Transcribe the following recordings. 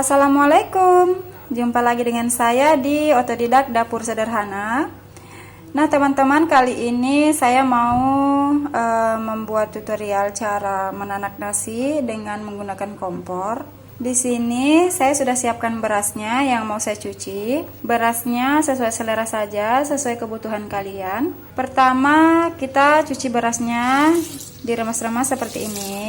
Assalamualaikum, jumpa lagi dengan saya di Otodidak Dapur Sederhana. Nah teman-teman, kali ini saya mau membuat tutorial cara menanak nasi dengan menggunakan kompor. Di sini saya sudah siapkan berasnya yang mau saya cuci. Berasnya sesuai selera saja, sesuai kebutuhan kalian. Pertama kita cuci berasnya, diremas-remas seperti ini.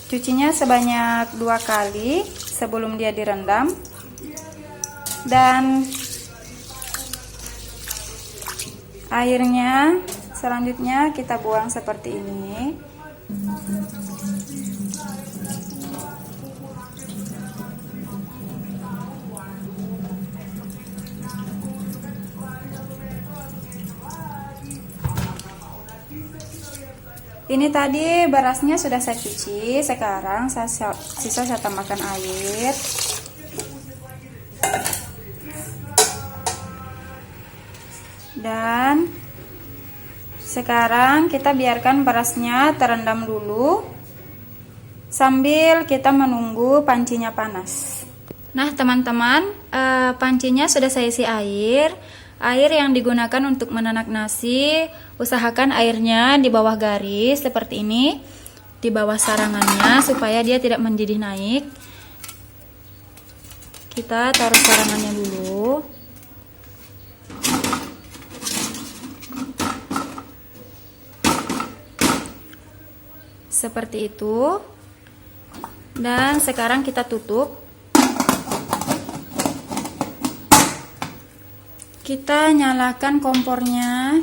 Cucinya sebanyak 2 kali sebelum dia direndam. Dan airnya selanjutnya kita buang seperti ini. Ini tadi berasnya sudah saya cuci, sekarang saya tambahkan air. Dan sekarang kita biarkan berasnya terendam dulu sambil kita menunggu pancinya panas. Nah teman-teman, pancinya sudah saya isi air. Air yang digunakan untuk menanak nasi, usahakan airnya di bawah garis seperti ini, di bawah sarangannya supaya dia tidak mendidih naik. Kita taruh sarangannya dulu. Seperti itu. Dan sekarang kita tutup. Kita nyalakan kompornya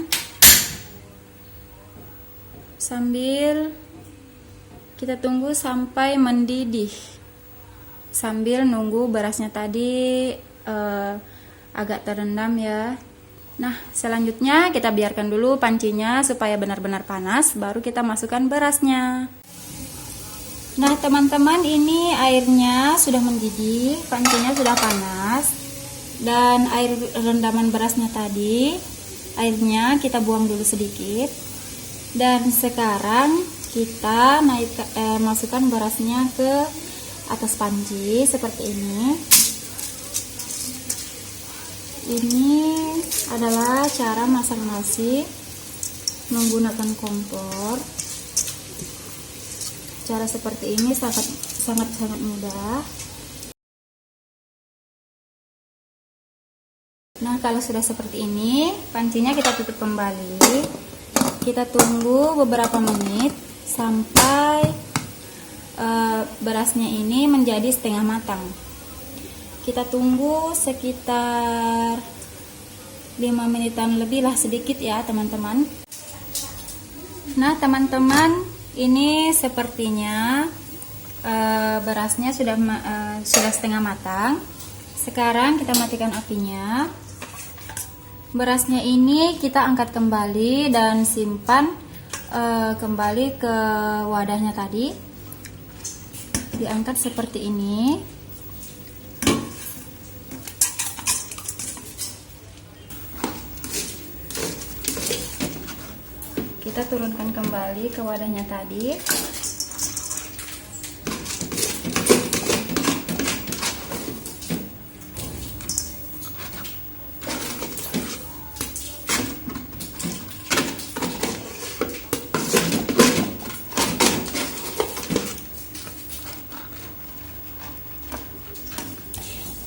sambil kita tunggu sampai mendidih, sambil nunggu berasnya tadi agak terendam ya. Nah selanjutnya kita biarkan dulu pancinya supaya benar-benar panas, baru kita masukkan berasnya. Nah teman-teman, ini airnya sudah mendidih, pancinya sudah panas. Dan air rendaman berasnya tadi, airnya kita buang dulu sedikit. Dan sekarang kita masukkan berasnya ke atas panci seperti ini. Ini adalah cara masak nasi menggunakan kompor. Cara seperti ini sangat mudah. Nah kalau sudah seperti ini, pancinya kita tutup kembali. Kita tunggu beberapa menit sampai berasnya ini menjadi setengah matang. Kita tunggu sekitar 5 menitan lebih lah, sedikit ya teman-teman. Nah teman-teman, ini sepertinya berasnya sudah setengah matang. Sekarang kita matikan apinya. Berasnya ini kita angkat kembali dan simpan kembali ke wadahnya tadi. Diangkat seperti ini. Kita turunkan kembali ke wadahnya tadi.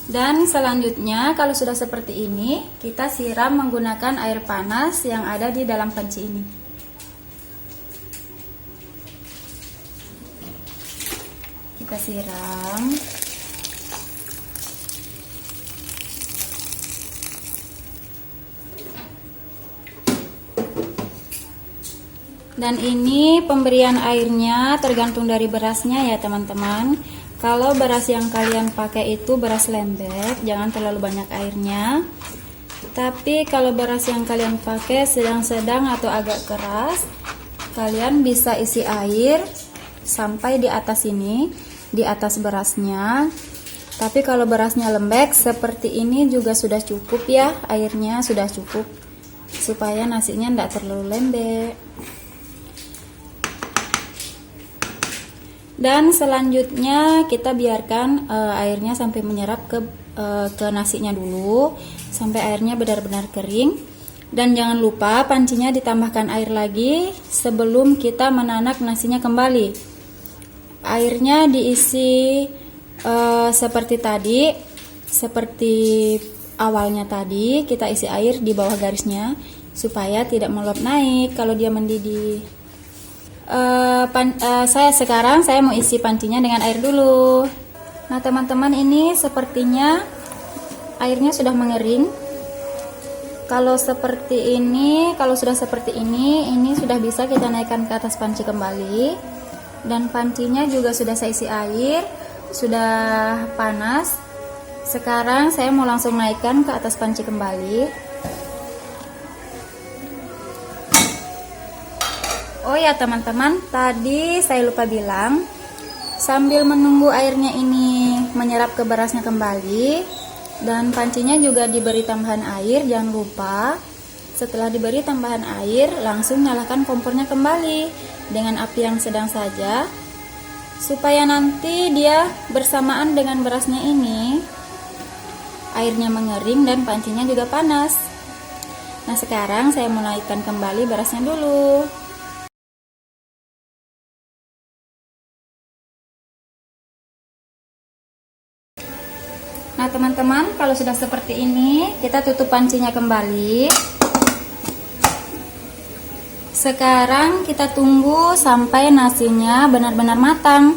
Dan selanjutnya kalau sudah seperti ini, kita siram menggunakan air panas yang ada di dalam panci ini. Kita siram. Dan ini pemberian airnya tergantung dari berasnya ya teman-teman. Kalau beras yang kalian pakai itu beras lembek, jangan terlalu banyak airnya. Tapi kalau beras yang kalian pakai sedang-sedang atau agak keras, kalian bisa isi air sampai di atas ini, di atas berasnya. Tapi kalau berasnya lembek seperti ini juga sudah cukup ya, airnya sudah cukup supaya nasinya tidak terlalu lembek. Dan selanjutnya kita biarkan airnya sampai menyerap ke nasinya dulu, sampai airnya benar-benar kering. Dan jangan lupa pancinya ditambahkan air lagi sebelum kita menanak nasinya kembali. Airnya diisi seperti tadi, seperti awalnya tadi, kita isi air di bawah garisnya supaya tidak meluap naik kalau dia mendidih. Saya mau isi pancinya dengan air dulu. Nah teman-teman, ini sepertinya airnya sudah mengering. Kalau sudah seperti ini sudah bisa kita naikkan ke atas panci kembali. Dan pancinya juga sudah saya isi air, sudah panas. Sekarang saya mau langsung naikkan ke atas panci kembali. Oh ya teman-teman, tadi saya lupa bilang, sambil menunggu airnya ini menyerap ke berasnya kembali, dan pancinya juga diberi tambahan air, jangan lupa. Setelah diberi tambahan air, langsung nyalakan kompornya kembali dengan api yang sedang saja, supaya nanti dia bersamaan dengan berasnya ini airnya mengering dan pancinya juga panas. Nah sekarang saya mau naikkan kembali berasnya dulu. Nah teman-teman, kalau sudah seperti ini, kita tutup pancinya kembali. Sekarang kita tunggu sampai nasinya benar-benar matang,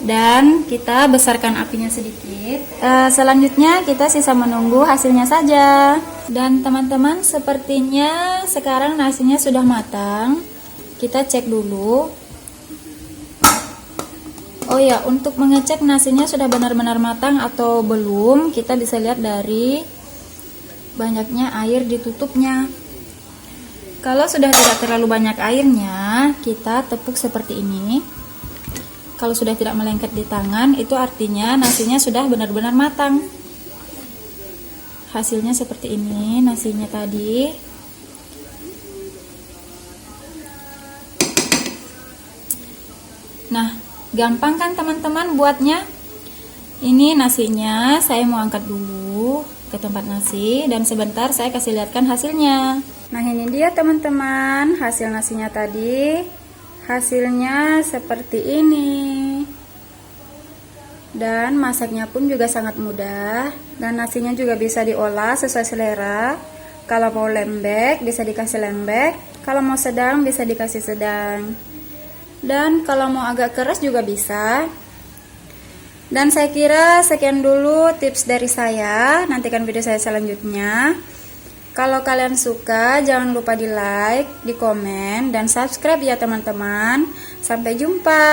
dan kita besarkan apinya sedikit. Selanjutnya kita sisa menunggu hasilnya saja. Dan teman-teman, sepertinya sekarang nasinya sudah matang. Kita cek dulu. Oh ya, untuk mengecek nasinya sudah benar-benar matang atau belum, kita bisa lihat dari banyaknya air di tutupnya. Kalau sudah tidak terlalu banyak airnya, kita tepuk seperti ini. Kalau sudah tidak melengket di tangan, itu artinya nasinya sudah benar-benar matang. Hasilnya seperti ini, nasinya tadi. Nah, gampang kan teman-teman buatnya? Ini nasinya saya mau angkat dulu ke tempat nasi, dan sebentar saya kasih lihatkan hasilnya. Nah ini dia teman-teman, hasil nasinya tadi. Hasilnya seperti ini. Dan masaknya pun juga sangat mudah, dan nasinya juga bisa diolah sesuai selera. Kalau mau lembek bisa dikasih lembek, kalau mau sedang bisa dikasih sedang. Dan kalau mau agak keras juga bisa. Dan saya kira sekian dulu tips dari saya. Nantikan video saya selanjutnya. Kalau kalian suka, jangan lupa di like, di komen, dan subscribe ya teman-teman. Sampai jumpa.